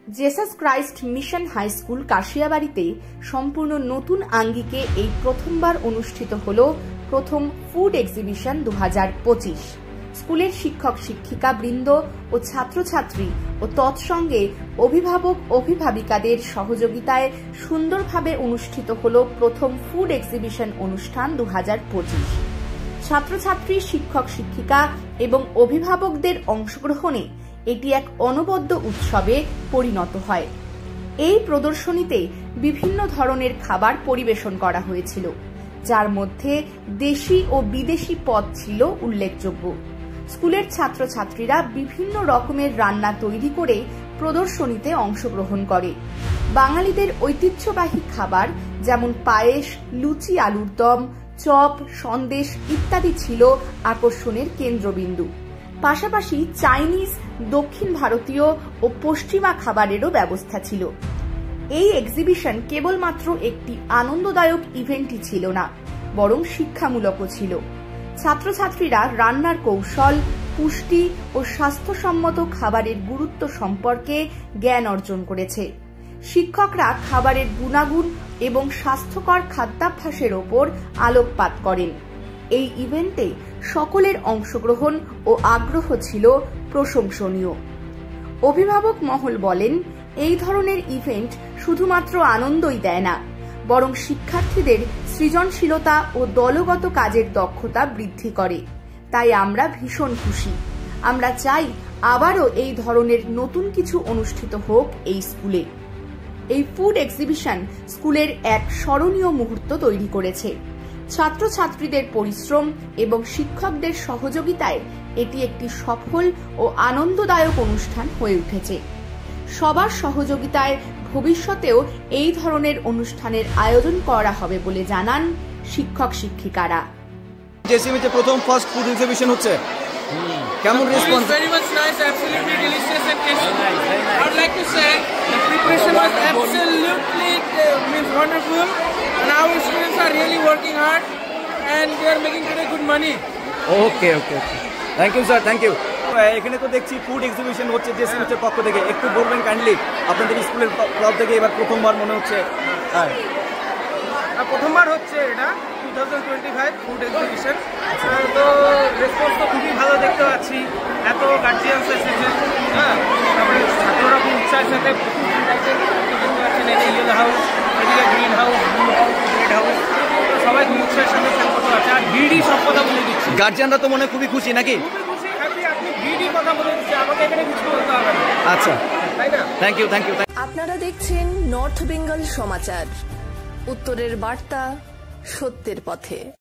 Jesus Christ mission high school কাশিয়াবাড়িতে সম্পূর্ণ নতুন আঙ্গিকে এই প্রথমবার অনুষ্ঠিত হল প্রথম ফুড এক্সিবিশন 2025। স্কুলের শিক্ষক শিক্ষিকা বৃন্দ ও ছাত্রছাত্রী ও তৎসঙ্গে অভিভাবক অভিভাবিকাদের সহযোগিতায় সুন্দরভাবে অনুষ্ঠিত হল প্রথম ফুড এক্সিবিশন অনুষ্ঠান 2025। ছাত্রছাত্রী, শিক্ষক শিক্ষিকা এবং অভিভাবকদের অংশগ্রহণে এটি এক অনবদ্য উৎসবে পরিণত হয়। এই প্রদর্শনীতে বিভিন্ন ধরনের খাবার পরিবেশন করা হয়েছিল, যার মধ্যে দেশি ও বিদেশি পদ ছিল উল্লেখযোগ্য। স্কুলের ছাত্রছাত্রীরা বিভিন্ন রকমের রান্না তৈরি করে প্রদর্শনীতে অংশগ্রহণ করে। বাঙালিদের ঐতিহ্যবাহী খাবার যেমন পায়েস, লুচি, আলুর দম, চপ, সন্দেশ ইত্যাদি ছিল আকর্ষণের কেন্দ্রবিন্দু। পাশাপাশি চাইনিজ, দক্ষিণ ভারতীয় ও পশ্চিমা খাবারেরও ব্যবস্থা ছিল। এই এক্সিবিশন কেবলমাত্র একটি আনন্দদায়ক ইভেন্টই ছিল না, বরং শিক্ষামূলকও ছিল। ছাত্রছাত্রীরা রান্নার কৌশল, পুষ্টি ও স্বাস্থ্যসম্মত খাবারের গুরুত্ব সম্পর্কে জ্ঞান অর্জন করেছে। শিক্ষকরা খাবারের গুণাগুণ এবং স্বাস্থ্যকর খাদ্যাভ্যাসের ওপর আলোকপাত করেন। এই ইভেন্টে সকলের অংশগ্রহণ ও আগ্রহ ছিল প্রশংসনীয়। অভিভাবক মহল বলেন, এই ধরনের ইভেন্ট শুধুমাত্র আনন্দই দেয় না, বরং শিক্ষার্থীদের সৃজনশীলতা ও দলগত কাজের দক্ষতা বৃদ্ধি করে। তাই আমরা ভীষণ খুশি। আমরা চাই আবারও এই ধরনের নতুন কিছু অনুষ্ঠিত হোক এই স্কুলে। এই ফুড এক্সিবিশন স্কুলের এক স্মরণীয় মুহূর্ত তৈরি করেছে। ছাত্রছাত্রীদের পরিশ্রম এবং শিক্ষকদের সহযোগিতায় এটি একটি সফল ও আনন্দদায়ক অনুষ্ঠান হয়ে উঠেছে। সবার সহযোগিতায় ভবিষ্যতেও এই ধরনের অনুষ্ঠানের আয়োজন করা হবে বলে জানান শিক্ষক শিক্ষিকারা। জেসিএমতে প্রথম ফার্স্ট ফুড এক্সিবিশন হচ্ছে, কেমন response? Very much nice, absolutely delicious and tasty. I would like to say the preparation was absolutely wonderful, and our students are really working hard and they are making today good money. Okay, thank you sir, thank you. এখানে তো দেখছি food exhibition হচ্ছে জেসিএমের পক্ষ থেকে, একটু বলবেন kindly, আপনাদের স্কুলের ক্লাব থেকে এবার প্রথমবার মনে হচ্ছে? প্রথমবার হচ্ছে এটা 2025 ফুড এক্সিবিশন। তো রেসপন্স তো খুবই ভালো দেখতে পাচ্ছি, এত গার্জিয়ানস এসেছে, হ্যাঁ, তারপরে ছাত্ররা খুব উৎসাহের সাথে দেখতে পাচ্ছেন। এটা ইয়েলো হাউস, এদিকে green house, blue house, red house, সবাই খুব উৎসাহের সাথে খেল করতে পারছে। আর ভিডি সব কথা বলে দিচ্ছে, গার্জিয়ানরা তো মনে খুবই খুশি নাকি? খুবই খুশি, হ্যাপি। আপনি ভিডি কথা বলে দিচ্ছে, আমাকে এখানে কিছু বলতে হবে না। আচ্ছা, তাই না? Thank you. আপনারা দেখছেন নর্থ বেঙ্গল সমাচার, উত্তরের বার্তা, সত্যের পথে।